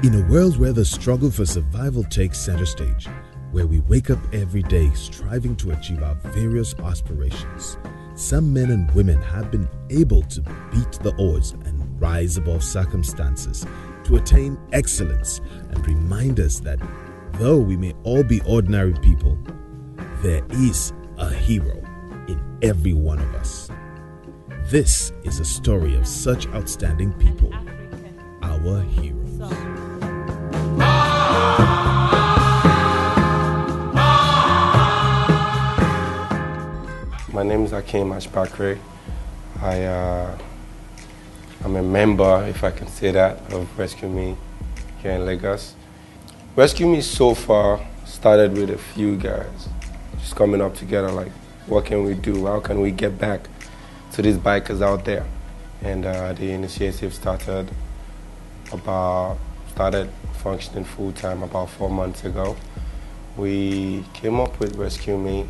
In a world where the struggle for survival takes center stage, where we wake up every day striving to achieve our various aspirations, some men and women have been able to beat the odds and rise above circumstances to attain excellence and remind us that though we may all be ordinary people, there is a hero in every one of us. This is a story of such outstanding people, our heroes. My name is Ash-Bakare. I'm a member, if I can say that, of Rescue Me here in Lagos. Rescue Me so far started with a few guys just coming up together like, what can we do? How can we get back to these bikers out there? And the initiative started functioning full-time about 4 months ago. We came up with Rescue Me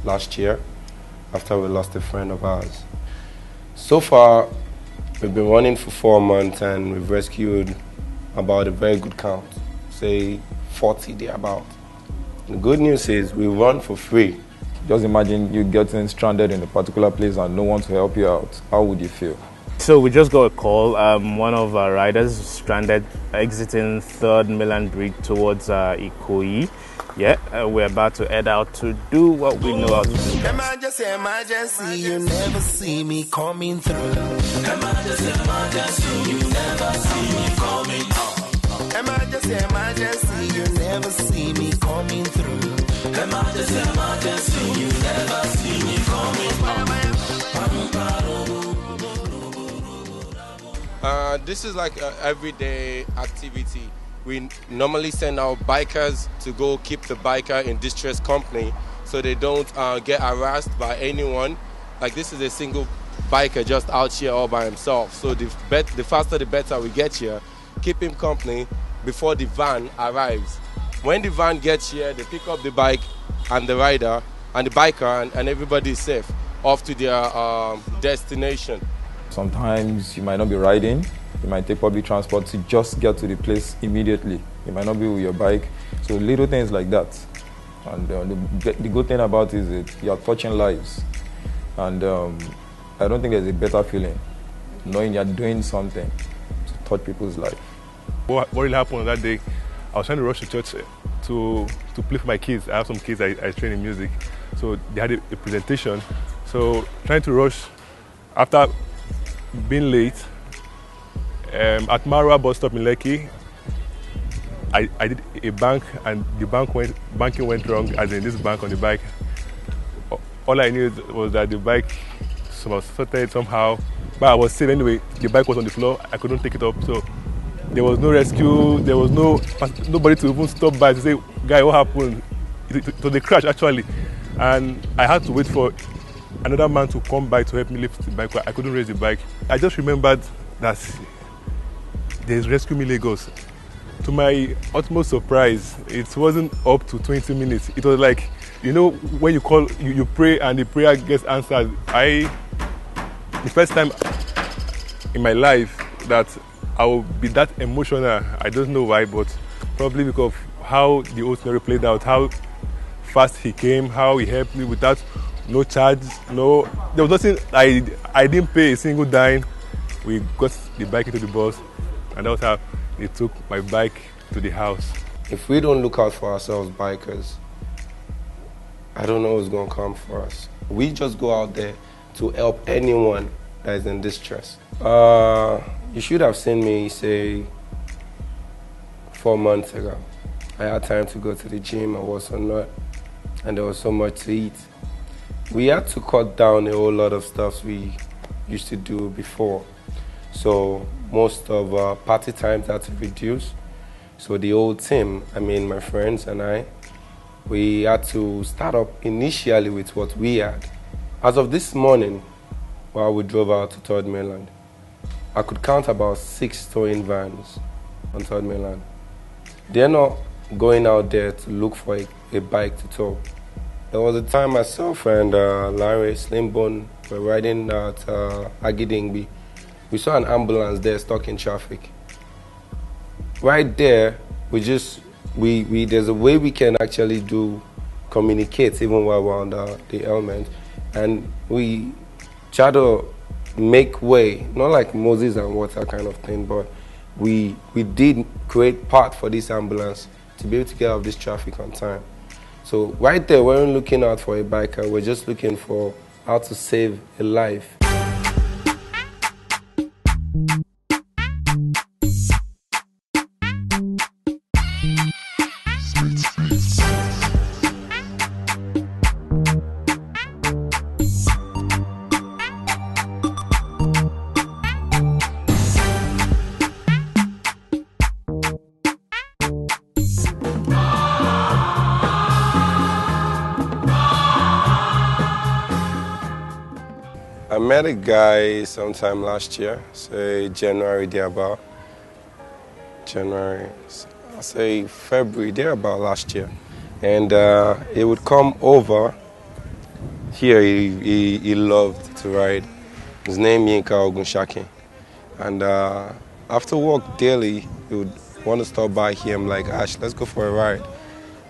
last year after we lost a friend of ours. So far, we've been running for 4 months and we've rescued about a very good count, say 40 thereabout. The good news is we run for free. Just imagine you getting stranded in a particular place and no one to help you out. How would you feel? So we just got a call. One of our riders stranded exiting 3rd Mainland Bridge towards Ikoyi. Yeah, we're about to head out to do what we know how to do. Emergency, emergency, you never see me coming through. Emergency, emergency, you never see me coming through. Emergency, emergency, you never see me coming through. Emergency, emergency, you never see me coming through. This is like an everyday activity. We normally send our bikers to go keep the biker in distress company so they don't get harassed by anyone. Like this is a single biker just out here all by himself. So the faster the better we get here, keep him company before the van arrives. When the van gets here, they pick up the bike and the rider and the biker and everybody is safe off to their destination. Sometimes you might not be riding. You might take public transport to just get to the place immediately. You might not be with your bike. So little things like that. And the good thing about it is that you are touching lives. And I don't think there's a better feeling knowing you're doing something to touch people's life. What really happened on that day, I was trying to rush to church to play for my kids. I have some kids I train in music. So they had a presentation. So trying to rush after being late, at Marwa bus stop in Lekki, I did a bank and the banking went wrong, as in this bank on the bike. All I knew was that the bike was sorted somehow, but I was safe anyway. The bike was on the floor, I couldn't take it up, so there was no rescue, there was nobody to even stop by to say, guy, what happened? It was a crash actually, and I had to wait for another man to come by to help me lift the bike. I couldn't raise the bike. I just remembered that there's Rescue Me Lagos. To my utmost surprise, it wasn't up to 20 minutes. It was like, you know, when you call, you pray and the prayer gets answered. The first time in my life that I will be that emotional, I don't know why, but probably because of how the whole scenario played out, how fast he came, how he helped me without no charge, there was nothing, I didn't pay a single dime. We got the bike into the bus, and that was how they took my bike to the house. If we don't look out for ourselves, bikers, I don't know what's going to come for us. We just go out there to help anyone that is in distress. You should have seen me, say, 4 months ago. I had time to go to the gym, I was or not, and there was so much to eat. We had to cut down a whole lot of stuff we used to do before. So most of our party times had to reduce. So the whole team, I mean my friends and I, we had to start up initially with what we had. As of this morning, while we drove out to 3rd Mainland, I could count about 6 towing vans on 3rd Mainland. They're not going out there to look for a bike to tow. There was a time myself and Larry Slimbone were riding at Agidingbi. We saw an ambulance there stuck in traffic. right there, there's a way we can actually communicate even while we're under the element, and we try to make way, not like Moses and water kind of thing, but we did create path for this ambulance to be able to get out of this traffic on time. So right there, we weren't looking out for a biker, we're just looking for how to save a life. I met a guy sometime last year, say January, thereabout. February, thereabout last year. And he would come over here. He loved to ride. His name Yinka Ogunshaki. And after work daily, he would want to stop by here. I'm like, Ash, let's go for a ride.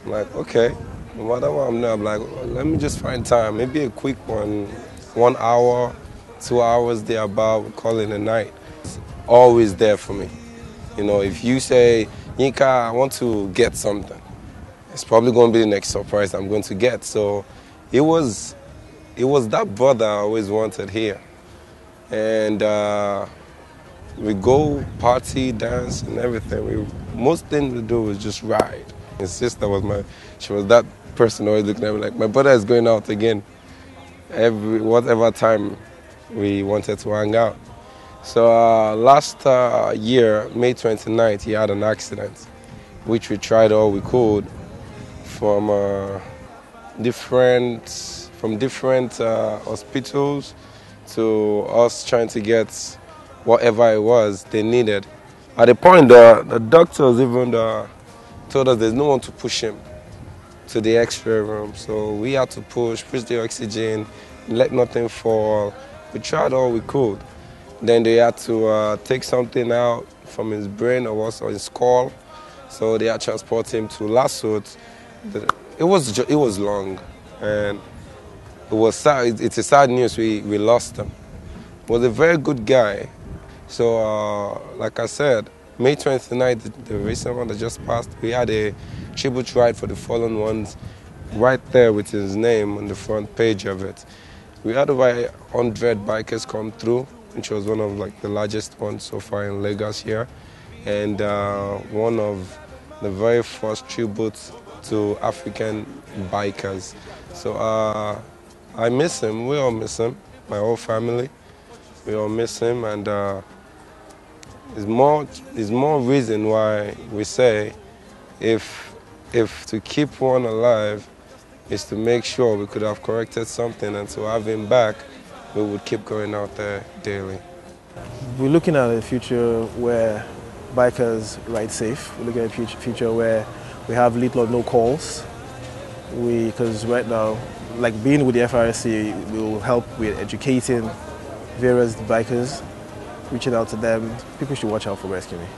I'm like, okay. No matter what I'm there, I'm like, well, let me just find time. Maybe a quick one. 1 hour, 2 hours thereabout, we call it a night. It's always there for me. You know, if you say, Yinka, I want to get something, it's probably going to be the next surprise I'm going to get. So it was that brother I always wanted here. And we go party, dance, and everything. Most things we do was just ride. His sister she was that person always looking at me like, my brother is going out again. Whatever time we wanted to hang out. So last year, May 29th, he had an accident, which we tried all we could from different hospitals to us trying to get whatever it was they needed. At the point, the doctors even told us there's no one to push him to the X-ray room, so we had to push the oxygen, let nothing fall. We tried all we could. Then they had to take something out from his brain or his skull, so they had to transport him to Lasut. It was long, and it was sad. It's a sad news. We lost him. He was a very good guy. So like I said, May 29th, the recent one that just passed, we had a tribute ride for the fallen ones right there with his name on the front page of it. We had over 100 bikers come through, which was one of the largest ones so far in Lagos here, and one of the very first tributes to African bikers. So I miss him, we all miss him, my whole family, we all miss him, and there's more reason why we say if to keep one alive is to make sure we could have corrected something, and to have him back, we would keep going out there daily. We're looking at a future where bikers ride safe. We're looking at a future where we have little or no calls. Because right now, like being with the FRSC, will help with educating various bikers, reaching out to them. People should watch out for rescuing.